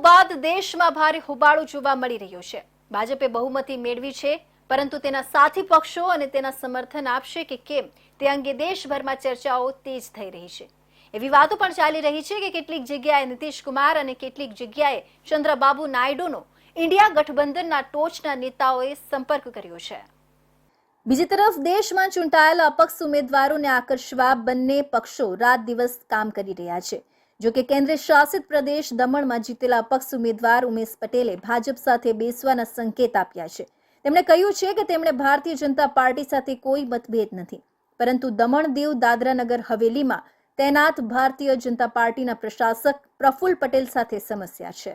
બાદ દેશમાં ભારે હોબાળો જોવા મળી રહ્યો છે। ભાજપે બહુમતી મેળવી છે, પરંતુ તેના સાથી પક્ષો અને તેના સમર્થન આપશે કે કેમ તે અંગે દેશભરમાં ચર્ચાઓ તેજ થઈ રહી છે। એવી વાતો પણ ચાલી રહી છે કે કેટલીક જગ્યાએ નીતિશ કુમાર અને કેટલીક જગ્યાએ ચંદ્રબાબુ નાયડુનો ઇન્ડિયા ગઠબંધનના ટોચના નેતાઓએ સંપર્ક કર્યો છે। બીજી તરફ દેશમાં ચૂંટાયેલા અપક્ષ ઉમેદવારોને આકર્ષવા બંને પક્ષો રાત દિવસ કામ કરી રહ્યા છે। જો કે કેન્દ્ર શાસિત પ્રદેશ દમણમાં જીતેલા અપક્ષ ઉમેદવાર ઉમેશ પટેલે ભાજપ સાથે બેસવાના સંકેત આપ્યા છે। તેમણે કહ્યું છે કે તેમણે ભારતીય જનતા પાર્ટી સાથે કોઈ મતભેદ નથી, પરંતુ દમણ દીવ દાદરા નગર હવેલીમાં तैनात भारतीय जनता पार्टी ना प्रशासक प्रफुल्ल पटेल साथे समस्या है।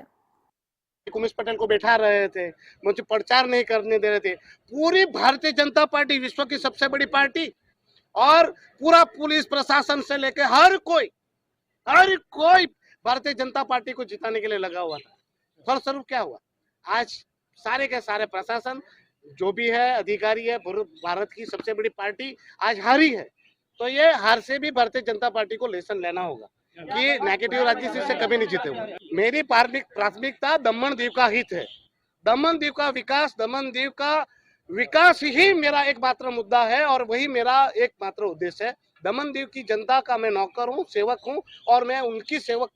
उमेश पटेल को बैठा रहे थे, मुझे प्रचार नहीं करने दे रहे थे। पूरी भारतीय जनता पार्टी विश्व की सबसे बड़ी पार्टी और पूरा पुलिस प्रशासन से लेकर हर कोई भारतीय जनता पार्टी को जिताने के लिए लगा हुआ था। फलस्वरूप क्या हुआ, आज सारे के सारे प्रशासन जो भी है अधिकारी है, भारत की सबसे बड़ी पार्टी आज हारी है। तो ये हार से भी भारतीय जनता पार्टी को लेसन लेना होगा कि नेगेटिव राजनीति से कभी नहीं जीते हुए। मेरी प्राथमिकता दमन दीव का हित है। दमन दीव का विकास ही मेरा एकमात्र मुद्दा है और वही मेरा एकमात्र उद्देश्य है। दमन दीव की जनता का मैं नौकर हूँ, सेवक हूँ और मैं उनकी सेवक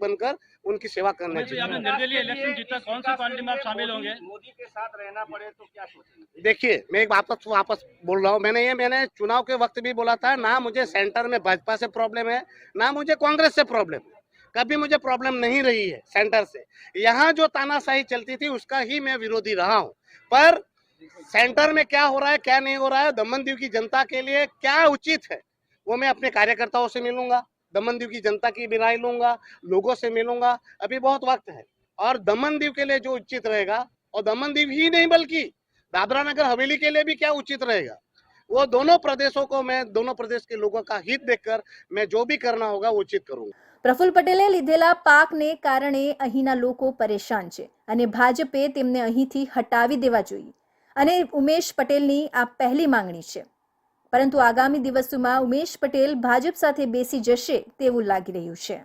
बनकर उनकी सेवा करने चाहिए। आपने निर्दलीय इलेक्शन जीता, कौन सी पार्टी में आप शामिल होंगे? मोदी के साथ रहना पड़े तो क्या सोचेंगे? देखिए, मैं एक वापस बोल रहा हूँ, मैंने चुनाव के वक्त भी बोला था, ना मुझे सेंटर में भाजपा से प्रॉब्लम है, ना मुझे कांग्रेस से प्रॉब्लम है। कभी मुझे प्रॉब्लम नहीं रही है सेंटर से। यहाँ जो तानाशाही चलती थी उसका ही मैं विरोधी रहा हूँ। पर सेंटर में क्या हो रहा है, क्या नहीं हो रहा है, दमन दीव की जनता के लिए क्या उचित है, वो मैं अपने कार्यकर्ताओं से मिलूंगा, दमन दीव की जनता की भी राय लूंगा, लोगों से मिलूंगा। अभी बहुत वक्त है और दमन दीव के लिए जो उचित रहेगा, और दमन दीव ही नहीं बल्कि दादरा नगर हवेली के लिए भी क्या उचित रहेगा, वो दोनों प्रदेशों को मैं दोनों प्रदेश के लोगों का हित देखकर मैं जो भी करना होगा वो उचित करूंगा। प्रफुल्ल पटेले લીધેલા પાકને કારણે અહીંના લોકો પરેશાન છે અને ભાજપે તેમને અહીંથી હટાવી દેવા જોઈએ અને ઉમેશ પટેલની આ પહેલી માંગણી છે। પરંતુ આગામી દિવસોમાં ઉમેશ પટેલ ભાજપ સાથે બેસી જશે તેવું લાગી રહ્યું છે।